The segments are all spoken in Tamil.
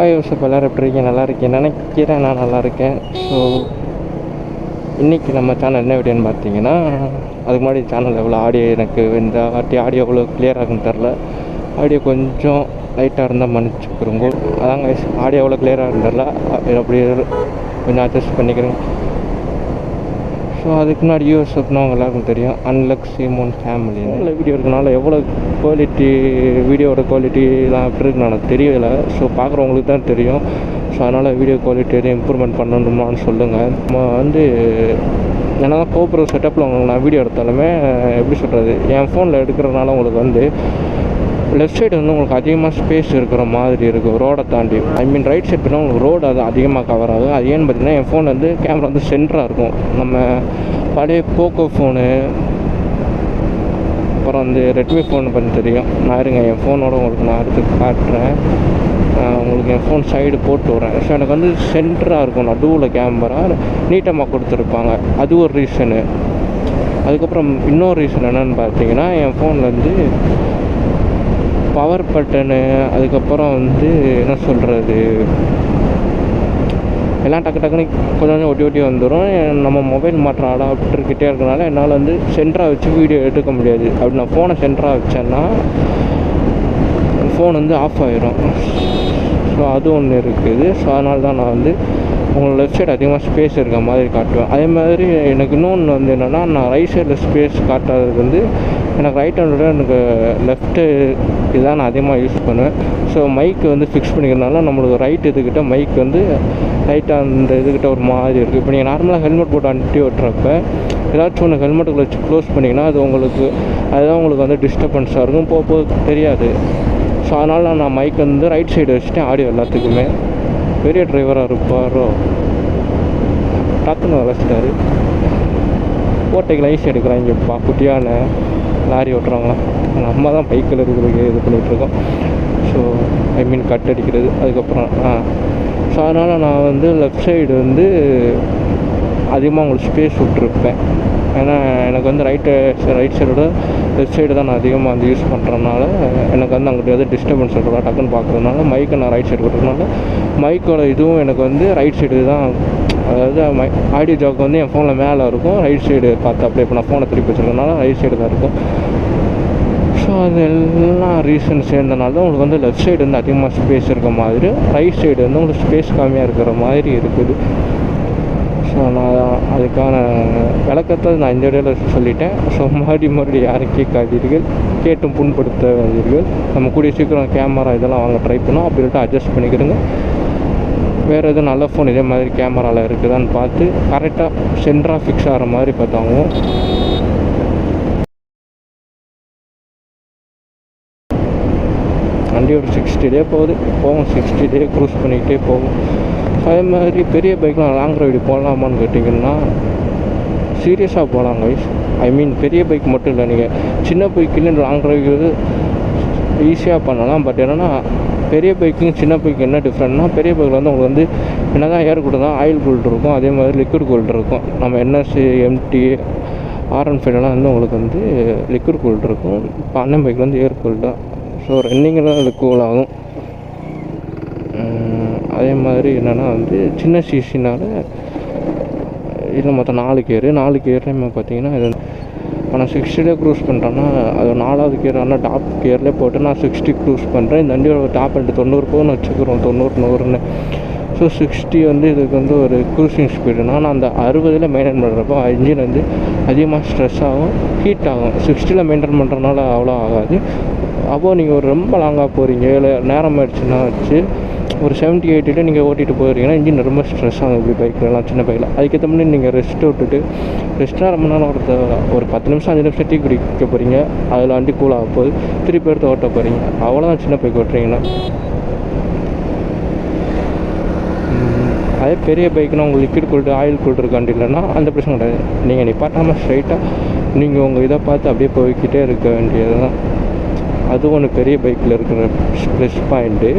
யோசிப்பு எல்லோரும் எப்படி இருக்கீங்க? நல்லா இருக்கேன் நினைக்கிறேன். நான் நல்லா இருக்கேன். ஸோ இன்றைக்கி நம்ம சேனல் என்ன வீடியோன்னு பார்த்தீங்கன்னா, அதுக்கு முன்னாடி சேனல் எவ்வளோ ஆடியோ எனக்கு இந்த வாட்டி ஆடியோ எவ்வளோ கிளியர் ஆகுன்னு தெரில. ஆடியோ கொஞ்சம் லைட்டாக இருந்தால் மன்னிச்சுக்கிறோங்க. அதாங்க ஆடியோ எவ்வளோ கிளியராக இருந்தால அப்படி கொஞ்சம் அட்ஜஸ்ட் பண்ணிக்கிறேங்க. ஸோ அதுக்கு முன்னாடி யூஎஸ்எப்னா அவங்க எல்லாருக்கும் தெரியும், அன்லக் சீமோன் ஃபேமிலி. வீடியோ இருக்கனால எவ்வளோ குவாலிட்டி, வீடியோவோட குவாலிட்டிலாம் எப்படி இருக்குன்னு எனக்கு தெரியலை. ஸோ பார்க்குறவங்களுக்கு தான் தெரியும். ஸோ அதனால் வீடியோ குவாலிட்டி எதுவும் இம்ப்ரூவ்மெண்ட் பண்ணணுமான்னு சொல்லுங்கள். நம்ம என்ன தான் கோப்ரோ செட்டப்பில் உங்களுக்கு நான் வீடியோ எடுத்தாலுமே எப்படி சொல்கிறது, என் ஃபோனில் எடுக்கிறதுனால உங்களுக்கு லெஃப்ட் சைடு உங்களுக்கு அதிகமாக ஸ்பேஸ் இருக்கிற மாதிரி இருக்கும் ரோடை தாண்டி. ரைட் சைடு பார்த்தா உங்களுக்கு ரோடு அது அதிகமாக கவர் ஆகும். அது ஏன்னு பார்த்தீங்கன்னா என் ஃபோன் கேமரா சென்டராக இருக்கும். நம்ம பழைய போக்கோ ஃபோனு, அப்புறம் ரெட்மி ஃபோன் பண்ணி தெரியும். நான் இருங்க என் ஃபோனோட உங்களுக்கு நான் எடுத்து காட்டுறேன். உங்களுக்கு என் ஃபோன் சைடு போட்டு விட்றேன். ஸோ எனக்கு சென்டராக இருக்கும், நடுவில் கேமரா நீட்டமாக கொடுத்துருப்பாங்க. அது ஒரு ரீசனு. அதுக்கப்புறம் இன்னொரு ரீசன் என்னென்னு பார்த்தீங்கன்னா, என் ஃபோனில் பவர் பட்டனு, அதுக்கப்புறம் என்ன சொல்கிறது, எல்லாம் டக்குன்னு கொஞ்சம் ஒட்டி வந்துடும். நம்ம மொபைல் மாற்ற அடாப்டர்கிட்டே இருக்கிறனால என்னால் சென்டராக வச்சு வீடியோ எடுக்க முடியாது. அப்படி நான் ஃபோனை சென்டராக வச்சேன்னா ஃபோன் ஆஃப் ஆகிரும். ஸோ அது ஒன்று இருக்குது. ஸோ அதனால தான் நான் உங்களுக்கு லெஃப்ட் சைடு அதிகமாக ஸ்பேஸ் இருக்க மாதிரி காட்டுவேன். அதே மாதிரி எனக்கு இன்னொன்று என்னென்னா, நான் ரைட் சைடில் ஸ்பேஸ் காட்டுறது எனக்கு ரைட் ஹேண்டோட எனக்கு லெஃப்ட்டு இதுதான் நான் அதிகமாக யூஸ் பண்ணுவேன். ஸோ மைக்கு ஃபிக்ஸ் பண்ணிக்கிறதுனால நம்மளுக்கு ரைட் இதுக்கிட்ட மைக் ரைட்டாக அந்த இதுக்கிட்ட ஒரு மாதிரி இருக்குது. இப்போ நீங்கள் நார்மலாக ஹெல்மெட் போட்டு அனுப்பி ஓட்டுறப்ப ஏதாச்சும் ஒன்று ஹெல்மெட்டுக்குள்ள வச்சு க்ளோஸ் பண்ணிங்கன்னா அதுதான் உங்களுக்கு டிஸ்டர்பன்ஸாக இருக்கும், போக தெரியாது. ஸோ அதனால் நான் மைக் ரைட் சைடு வச்சுட்டேன் ஆடியோ எல்லாத்துக்குமே. பெரிய டிரைவராக இருப்பாரோ, டக்குன்னு வளர்ச்சிட்டாரு. ஓட்டைக்கு லைஸ் எடுக்கிறாங்கப்பா, குட்டியான லாரி ஓட்டுறாங்களா. நம்ம தான் பைக்கில் இருக்கிறதுக்கு இது பண்ணிகிட்ருக்கோம். ஸோ கட் அடிக்கிறது. அதுக்கப்புறம் ஸோ அதனால் நான் லெஃப்ட் சைடு அதிகமாக உங்களுக்கு ஸ்பேஸ் விட்ருப்பேன். ஏன்னா எனக்கு ரைட் சைடோட லெஃப்ட் சைடு தான் நான் அதிகமாக யூஸ் பண்ணுறதுனால எனக்கு அங்கிட்ட டிஸ்டர்பன்ஸ் இருக்கிறதா டக்குன்னு பார்க்குறதுனால மைக்கை நான் ரைட் சைடு கொடுக்குறதுனால மைக்கோட இதுவும் எனக்கு ரைட் சைடு தான். அதாவது ஆடியோ ஜாக் என் ஃபோனில் மேலே இருக்கும், ரைட் சைடு பார்த்து அப்படியே. இப்போ நான் ஃபோனை திருப்பி வச்சுருக்கனால ரைட் சைடு தான் இருக்கும். ஸோ அது எல்லாம் ரீசன் சேர்ந்தனால தான் உங்களுக்கு லெஃப்ட் சைடு அதிகமாக ஸ்பேஸ் இருக்க மாதிரி, ரைட் சைடு உங்களுக்கு ஸ்பேஸ் கம்மியாக இருக்கிற மாதிரி இருக்குது. ஸோ நான் அதுக்கான விளக்கத்தை நான் இந்த வீடியோவில் சொல்லிட்டேன். ஸோ மறுபடியும் யாரும் கேட்காதீர்கள், கேட்டும் புண்படுத்தாதீர்கள். நம்ம கூடிய சீக்கிரம் கேமரா இதெல்லாம் வாங்க ட்ரை பண்ணோம். அப்படி சொல்லிட்டு அட்ஜஸ்ட் பண்ணிக்கிறோங்க. வேறு எதுவும் நல்ல ஃபோன் இதே மாதிரி கேமராவில் இருக்குதான்னு பார்த்து கரெக்டாக சென்டராக ஃபிக்ஸ் ஆகிற மாதிரி பார்த்தாங்க. வண்டி ஒரு 60 டே போகுது, போகும் 60 டே க்ரூஸ் பண்ணிக்கிட்டே போகும். அதே மாதிரி பெரிய பைக்லாம் லாங் ரைடு போகலாமான்னு கேட்டிங்கன்னா சீரியஸாக போகலாம் கைஸ். பெரிய பைக் மட்டும் இல்லை, நீங்கள் சின்ன பைக்குன்னு லாங் ரைடு ஈஸியாக பண்ணலாம். பட் என்னென்னா பெரிய பைக்கும் சின்ன பைக்கு என்ன டிஃப்ரெண்ட்னா, பெரிய பைக்கில் உங்களுக்கு என்ன தான் ஏர் கூல்டு தான், ஆயில் கூல்டு இருக்கும், அதே மாதிரி லிக்விட் கூல்டு இருக்கும். நம்ம என்எஸ் எம்டி R15 உங்களுக்கு லிக்விட் கூல்டு இருக்கும். இப்போ அண்ணன் பைக்கில் ஏர் கூல்டு தான். ஸோ ரன்னிங்கில் அது கூல் ஆகும். அதே மாதிரி என்னென்னா சின்ன சிசினால் இதில் மொத்தம் 4 கியர்லேயுமே பார்த்தீங்கன்னா இது நான் 60 க்ரூஸ் பண்ணுறேன்னா அது 4வது கியர். ஆனால் டாப் கியர்லேயே போட்டு நான் 60 க்ரூஸ் பண்ணுறேன். இந்த வண்டியோட டாப் எண்டு 90 போகுன்னு வச்சுக்கிறோம், 90 ஸோ 60 இதுக்கு ஒரு க்ரூசிங் ஸ்பீடுனா நான் அந்த 60 மெயின்டைன் பண்ணுறப்போ இன்ஜின் அதிகமாக ஸ்ட்ரெஸ் ஆகும், ஹீட் ஆகும். 60 மெயின்டைன் பண்ணுறதுனால அவ்வளோ ஆகாது. அப்போது நீங்கள் ஒரு ரொம்ப லாங்காக போகிறீங்க, இல்லை நேரம் ஆயிடுச்சுன்னா வச்சு ஒரு 70-80 நீங்கள் ஓட்டிகிட்டு போகிறீங்கன்னா இன்ஜின் ரொம்ப ஸ்ட்ரெஸ் ஆகும். இப்படி பைக்லாம் சின்ன பைக்கில் அதுக்கேற்ற மாதிரி நீங்கள் ரெஸ்ட்டு விட்டுட்டு ரெஸ்ட்டாக ரொம்ப நேரம் ஒரு 10 நிமிஷம் 5 நிமிஷம் டீ குடிக்க போகிறீங்க, அதில் வண்டி கூலாக போகுது, திருப்பி எடுத்து ஓட்ட போகிறீங்க. அவ்வளோதான் சின்ன பைக் ஓட்டுறீங்கன்னா. அதே பெரிய பைக்குனால் உங்களுக்கு லிக்விட் கூல்டு ஆயில் கூல்டு இருக்காண்டி இல்லைன்னா அந்த பிரச்சனை கிடையாது. நீங்கள் நிப்பாட்டாமல் ஸ்ட்ரைட்டாக நீங்கள் உங்கள் இதை பார்த்து அப்படியே போய்கிட்டே இருக்க வேண்டியது தான். அது ஒன்று பெரிய பைக்கில் இருக்கிற plus point.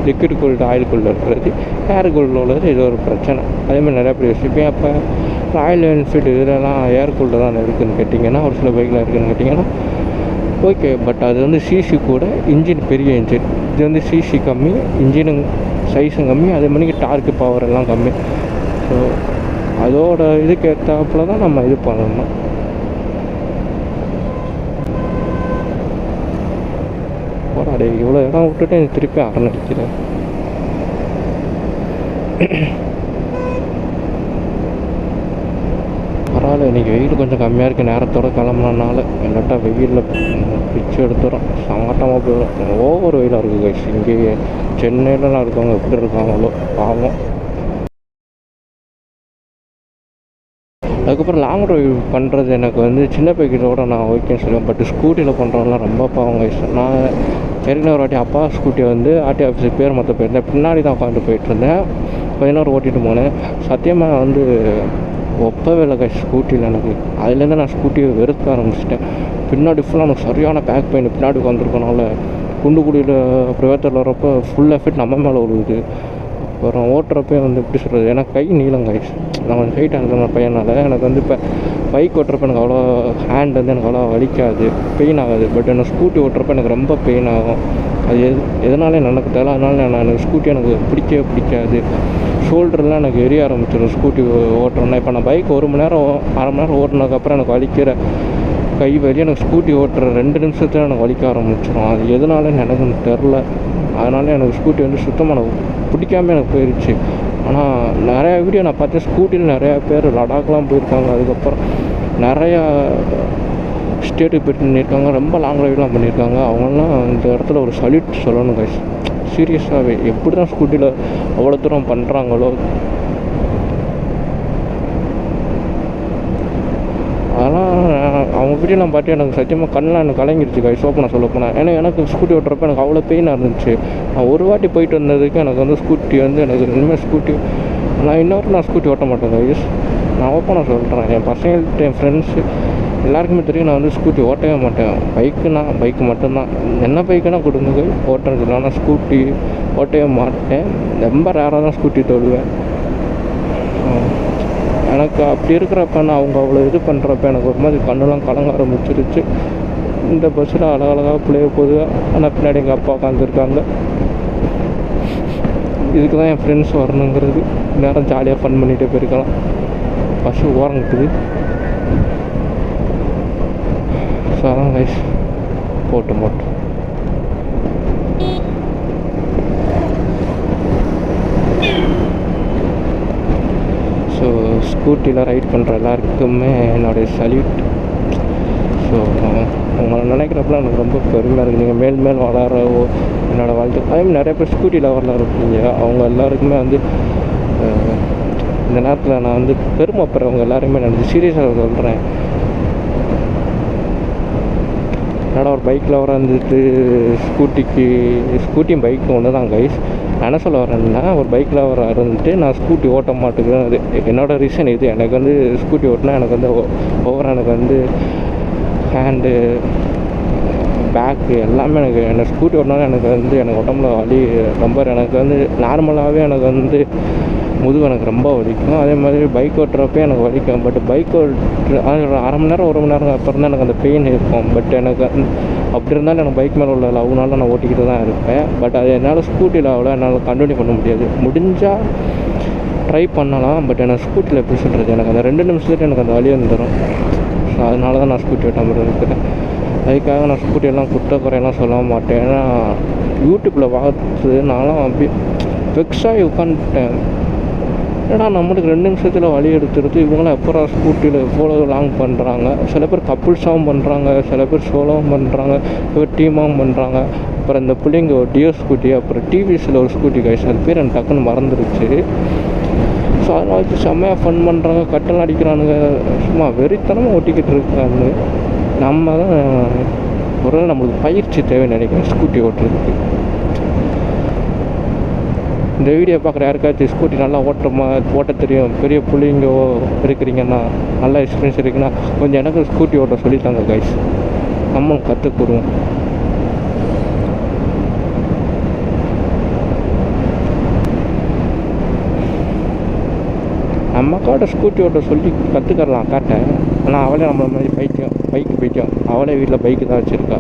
Liquid cooled oil cooled இருக்கிறது, ஏர் கூல்டில் உள்ளது இது ஒரு பிரச்சனை. அதேமாதிரி நிறையா பேர் யோசிப்பேன், அப்போ ராயல் என்ஃபீல்டு இதெல்லாம் ஏர் கூல்டு தான் இருக்குதுன்னு கேட்டிங்கன்னா, ஒரு சில பைக்கில் இருக்குதுன்னு கேட்டிங்கன்னா ஓகே. பட் அது சிசி கூட, இன்ஜின் பெரிய இன்ஜின், இது சிசி கம்மி, இன்ஜினு சைஸும் கம்மி, அதே மாதிரி டார்க்கு பவர் எல்லாம் கம்மி. ஸோ அதோட இதுக்கு ஏற்றாப்புல தான் நம்ம இது பண்ணணும். போராடே இவ்வளோ இடம் விட்டுட்டு எனக்கு திருப்பி அரண் அடிக்கிறேன். பரவாயில்ல, இன்றைக்கி வெயில் கொஞ்சம் கம்மியாக இருக்குது. நேரத்தோடு கிளம்புனனால இல்லாட்டா வெயிலில் பிச்சு எடுத்துகிறோம், சங்கட்டமாக போயிடும். ஓவர் வெயிலாக இருக்குது கைஸ். இங்கேயே சென்னையிலலாம் இருக்கவங்க எப்படி இருக்காங்களோ பாவம். அதுக்கப்புறம் லாங் ட்ரைவ் பண்ணுறது எனக்கு வந்து சின்ன பைக்கிலோட நான் ஓகேன்னு சொல்லுவேன். பட் ஸ்கூட்டியில் பண்ணுறதுலாம் ரொம்ப பாவம் கைஸ். நான் ஏற்கனவே ஒரு வாட்டி அப்பா ஸ்கூட்டியை வந்து ஆர்டி ஆஃபீஸுக்கு பேர் மற்ற போயிருந்தேன். பின்னாடி தான் உட்காந்துட்டு போயிட்டுருந்தேன். கொஞ்ச நேரம் ஓட்டிகிட்டு போனேன். சத்தியமாக வந்து ஒப்பவே இல்லை கைஸ் ஸ்கூட்டியில் எனக்கு. அதுலேருந்து நான் ஸ்கூட்டியை வெறுக்க ஆரம்பிச்சிட்டேன். பின்னாடி ஃபுல்லாக எனக்கு சரியான பேக் பெயின். பின்னாடி உட்காந்துருக்கனால குண்டுக்குடியில் ப்ரைவேட்டரில் வரப்போ ஃபுல் எஃபெக்ட் நம்ம மேலே விழுகுது. அப்புறம் ஓட்டுறப்பே வந்து எப்படி சொல்கிறது, எனக்கு கை நீளம் கைஸ். நான் கொஞ்சம் ஹைட்டாக இருக்கிற பையனால் எனக்கு வந்து இப்போ பைக் ஓட்டுறப்ப எனக்கு அவ்வளோ ஹேண்ட் வந்து எனக்கு அவ்வளோ வலிக்காது, பெயின் ஆகாது. பட் எனக்கு ஸ்கூட்டி ஓட்டுறப்ப எனக்கு ரொம்ப பெயின் ஆகும். அது எதனால எனக்கு தெரியல. அதனால எனக்கு ஸ்கூட்டி எனக்கு பிடிக்கவே பிடிக்காது. ஷோல்டர்லாம் எனக்கு எரிய ஆரம்பிச்சிடும் ஸ்கூட்டி ஓட்டுறேன்னா. இப்போ நான் பைக் 1 மணி நேரம் அரை மணி நேரம் ஓட்டினதுக்கப்புறம் எனக்கு வலிக்கிற கை வலி எனக்கு ஸ்கூட்டி ஓட்டுற 2 நிமிஷத்தில் எனக்கு வலிக்க ஆரம்பிச்சிடும். அது எதனாலன்னு எனக்கு தெரில. அதனால எனக்கு ஸ்கூட்டி வந்து சுத்தமாக எனக்கு பிடிக்காமல் எனக்கு போயிடுச்சு. ஆனால் நிறையா வீடியோ நான் பார்த்தேன், ஸ்கூட்டியில் நிறையா பேர் லடாக்லாம் போயிருக்காங்க. அதுக்கப்புறம் நிறையா ஸ்டேட்டுக்கு போய்ட்டு பண்ணியிருக்காங்க, ரொம்ப லாங் ட்ரைவ்லாம் பண்ணியிருக்காங்க. அவங்களாம் இந்த இடத்துல ஒரு சல்யூட் சொல்லணும் கைஸ். சீரியஸாகவே எப்படி தான் ஸ்கூட்டியில் அவ்வளோ தூரம் பண்ணுறாங்களோ. அதெல்லாம் அவங்க வீடியோலாம் பார்த்து எனக்கு சத்தியமாக கண்ணெலாம் எனக்கு கலங்கிடுச்சு கைஸ். ஓப்பனாக சொல்ல போனேன். ஏன்னா எனக்கு ஸ்கூட்டி ஓட்டுறப்ப எனக்கு அவ்வளோ பெயினாக இருந்துச்சு. நான் ஒரு வாட்டி போயிட்டு வந்ததுக்கு எனக்கு வந்து ஸ்கூட்டி வந்து எனக்கு இனிமேல் ஸ்கூட்டி நான் ஸ்கூட்டி ஓட்ட மாட்டேன் கைஸ். நான் ஓப்பனாக சொல்கிறேன். என் பசங்கள்கிட்ட என் ஃப்ரெண்ட்ஸு எல்லாருக்குமே தெரியும் நான் வந்து ஸ்கூட்டி ஓட்டவே மாட்டேன். பைக்கு மட்டும்தான். என்ன பைக்குனா கொடுங்க ஓட்டுறதுக்கு. ஆனால் ஸ்கூட்டி ஓட்டவே மாட்டேன். ரொம்ப ரேராக தான் ஸ்கூட்டி தொடுவேன். எனக்கு அப்படி இருக்கிறப்ப நான் அவங்க அவ்வளோ இது பண்ணுறப்ப எனக்கு ஒரு மாதிரி கண்ணெலாம் கலங்க ஆரம்பிச்சிருச்சு. இந்த பஸ்ஸில் அழகழகாக பிள்ளைய போகுது. ஆனால் பின்னாடி எங்கள் அப்பா உட்காந்துருக்காங்க. இதுக்கு தான் என் ஃப்ரெண்ட்ஸ் வரணுங்கிறது. நேரம் ஜாலியாக ஃபன் பண்ணிகிட்டே போயிருக்கலாம். பஸ்ஸு ஓரங்கட்டுது. ஸோ அதான் கைஸ் போட்டு ஸோ ஸ்கூட்டியில் ரைட் பண்ணுற எல்லாருக்குமே என்னுடைய சல்யூட். ஸோ உங்களை நினைக்கிறப்பலாம் எனக்கு ரொம்ப பெருமையாக இருக்குது. நீங்கள் மேல் வளர என்னோடய வாழ்க்கை. அதே நிறைய பேர் ஸ்கூட்டியில் வரலாம் இருப்பீங்க. அவங்க எல்லாருக்குமே வந்து இந்த நேரத்தில் நான் வந்து பெருமைப்படுறவங்க எல்லாருமே நான் சீரியஸாக சொல்கிறேன். என்னடா ஒரு பைக்கில் வர வந்துட்டு ஸ்கூட்டியும் பைக்கும் ஒன்று தான் கைஸ். நான் என்ன சொல்ல வரேன்னா, ஒரு பைக்கில் வர இருந்துட்டு நான் ஸ்கூட்டி ஓட்ட மாட்டேங்கிறேன். அது என்னோடய ரீசன் இது. எனக்கு வந்து ஸ்கூட்டி ஓட்டினா எனக்கு வந்து எனக்கு வந்து ஹேண்டு பேக்கு எல்லாமே எனக்கு ஸ்கூட்டி ஓட்டினாலும் எனக்கு வந்து எனக்கு உடம்புல வலி ரொம்ப. எனக்கு வந்து நார்மலாகவே எனக்கு வந்து முதுகு எனக்கு ரொம்ப வலிக்கும். அதே மாதிரி பைக் ஓட்டுறப்பே எனக்கு வலிக்கும். பட் பைக் அரை மணி நேரம் 1 மணி நேரம் அப்புறம் தான் எனக்கு அந்த பெயின் இருக்கும். பட் எனக்கு அப்படி இருந்தாலும் எனக்கு பைக் மேலே உள்ள லவ்னால நான் ஓட்டிக்கிட்டு தான் இருப்பேன். பட் அது என்னால் ஸ்கூட்டியில் அவ்வளோ என்னால் கண்டினியூ பண்ண முடியாது. முடிஞ்சால் ட்ரை பண்ணலாம். பட் எனக்கு ஸ்கூட்டியில் எப்படி சொல்கிறது, எனக்கு அந்த 2 நிமிஷத்துக்கு எனக்கு அந்த வலி வந்துடும். ஸோ அதனால தான் நான் ஸ்கூட்டி ஓட்டாமல் இருக்கிறேன். அதுக்காக நான் ஸ்கூட்டியெல்லாம் குறையெல்லாம் சொல்ல மாட்டேன். ஏன்னா யூடியூப்பில் பார்த்து நான்லாம் அப்படி வெக்ஸாகி உட்காந்துட்டேன். ஏன்னா நம்மளுக்கு 2 நிமிஷத்தில் வழி எடுத்துடுது. இவங்களாம் எப்போ ஸ்கூட்டியில் எவ்வளோ லாங் பண்ணுறாங்க. சில பேர் கப்புள்ஸாகவும் பண்ணுறாங்க, சில பேர் சோலோவும் பண்ணுறாங்க, இப்போ டீமாகவும் பண்ணுறாங்க. அப்புறம் இந்த பிள்ளைங்க ஒரு டியோ ஸ்கூட்டி, அப்புறம் டிவிஎஸில் ஒரு ஸ்கூட்டி கைஸ், அது பேர் எனக்கு டக்குன்னு மறந்துடுச்சு. ஸோ அதனால் வச்சு செம்மையாக ஃபன் பண்ணுறாங்க, கட்டெல்லாம் அடிக்கிறானுங்க, சும்மா வெறித்தனமாக ஓட்டிக்கிட்டு இருக்காங்க. நம்ம தான் ஒரு நம்மளுக்கு பயிற்சி தேவைன்னு நினைக்கிறேன் ஸ்கூட்டி ஓட்டுறதுக்கு. இந்த வீடியோ பார்க்குற யாருக்காச்சும் ஸ்கூட்டி நல்லா ஓட்ட தெரியும், பெரிய பிள்ளைங்க இருக்கிறீங்கன்னா, நல்லா எக்ஸ்பீரியன்ஸ் இருக்குன்னா கொஞ்சம் எனக்கு ஸ்கூட்டி ஓட்ட சொல்லித்தாங்க கைஸ், நம்ம கற்றுக்குடுவோம். நம்ம அக்காட்ட ஸ்கூட்டி ஓட்ட சொல்லி கற்றுக்கலாம் அக்காட்ட. ஆனால் அவளே நம்மள மாதிரி பைக்கு பைக்கும் அவளே வீட்டில் பைக்கு தான் வச்சுருக்கா.